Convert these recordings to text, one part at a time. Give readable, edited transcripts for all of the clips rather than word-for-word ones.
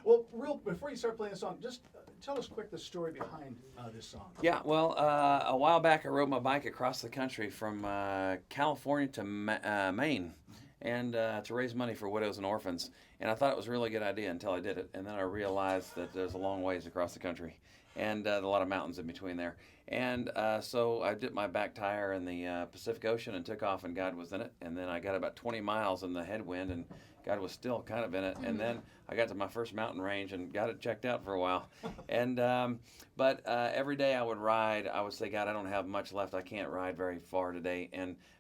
Well, before you start playing the song, just tell us quick the story behind this song. Yeah, well, a while back I rode my bike across the country from California to Maine, and to raise money for widows and orphans. And I thought it was a really good idea until I did it, and then I realized that there's a long ways across the country, and a lot of mountains in between there. And so I dipped my back tire in the Pacific Ocean and took off, and God was in it. And then I got about 20 miles in the headwind, and God was still kind of in it. And then I got to my first mountain range and got it checked out for a while. And but every day I would ride, I would say, God, I don't have much left. I can't ride very far today,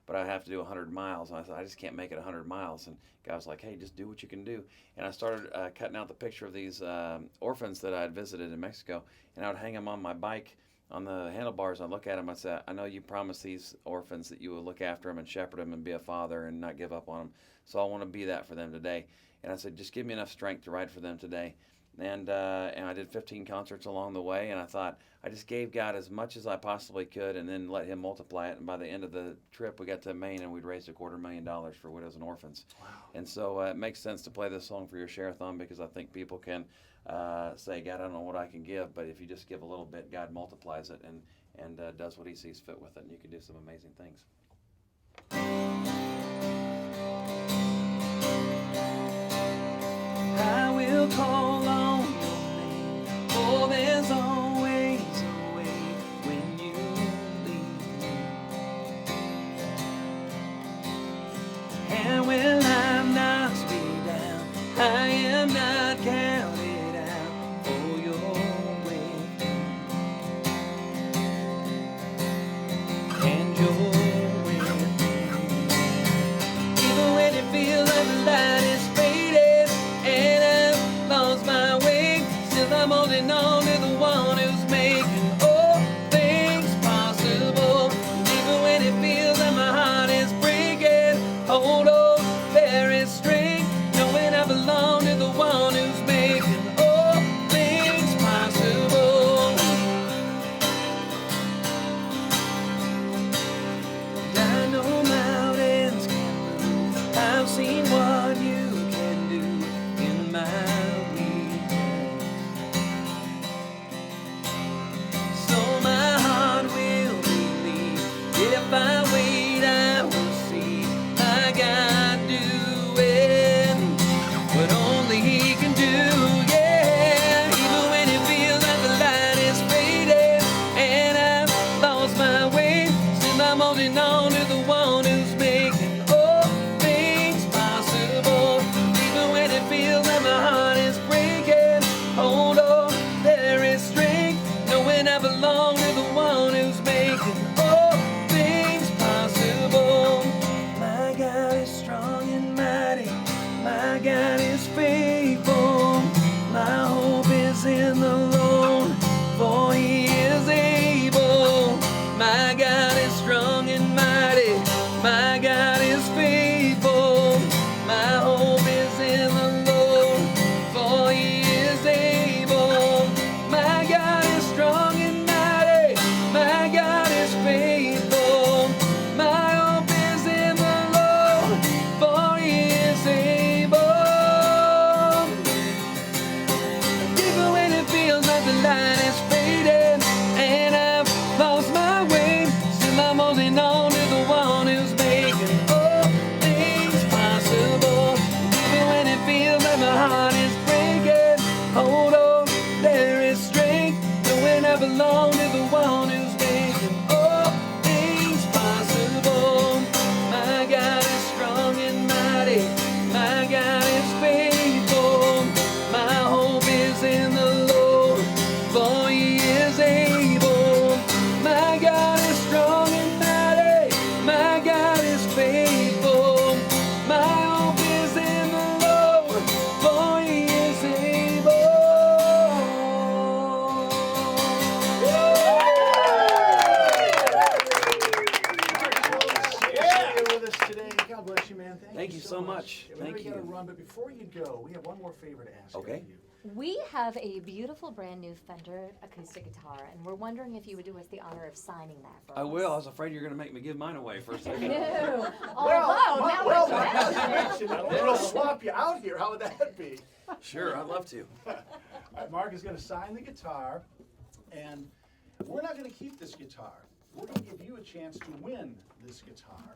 but I have to do 100 miles. And I said, I just can't make it 100 miles. And God was like, hey, just do what you can do. And I started cutting out the picture of these orphans that I had visited in Mexico, and I would hang them on my bike on the handlebars. I'd look at them. I said, I know you promised these orphans that you would look after them and shepherd them and be a father and not give up on them. So I want to be that for them today. And I said, just give me enough strength to ride for them today. And I did 15 concerts along the way, and I thought I just gave God as much as I possibly could, and then let Him multiply it. And by the end of the trip, we got to Maine, and we'd raised $250,000 for widows and orphans. Wow. And so it makes sense to play this song for your share-a-thon, because I think people can say, God, I don't know what I can give, but if you just give a little bit, God multiplies it and does what He sees fit with it, and you can do some amazing things. I will call on your name, for there's always a way when you lead me. And when I'm knocks me down, I am not counted out, for you're with me. And you're with me. Even when it feels like the light is faded, and I've lost my way, still I'm holding on to the one who's making all things possible. And even when it feels like my heart is breaking, hold on, there is strength, knowing I belong to the one who's making all things possible. And I know mountains can move, I've seen what you can do in my weakness. So my heart will believe, if I wait I will see my God doing what only He can do, yeah. Even when it feels like the light is fading and I've lost my way, still I'm holding on to the one who's making all things possible. Even when it feels like my heart is breaking, hold on, there is strength, knowing I belong to the one who's making all things possible. My God is strong and mighty, my God is faithful. My hope is in the Lord, for He is able. My God is strong and mighty, my God is faithful. My hope is in the Lord, for He is able. My God is strong and mighty, my God is faithful. My hope is in the Lord, for He is able. Even when it feels like the light is fading and I've lost my way, still I'm holding on to the one who's making all things possible. Even when it feels like my heart is breaking, hold on, there is strength, knowing I belong to the one who's making all things possible. My God is strong and mighty, my God is faithful. My hope is in the Lord, for He is able. My God is strong and mighty, my God is faithful. My hope is in the Lord, for He is able. You're with us today. God bless you, man. Thank you so much. We know Thank you got to you. run, but before you go, we have one more favor to ask Okay. of you. We have a beautiful brand new Fender acoustic guitar, and we're wondering if you would do us the honor of signing that for us. I will. I was afraid you were going to make me give mine away for a second. No. Well, Although, now well, that now you you mention mention it, we'll swap you out here. How would that be? Sure, I'd love to. All right, Mark is going to sign the guitar, and we're not going to keep this guitar. We're going to give you a chance to win this guitar.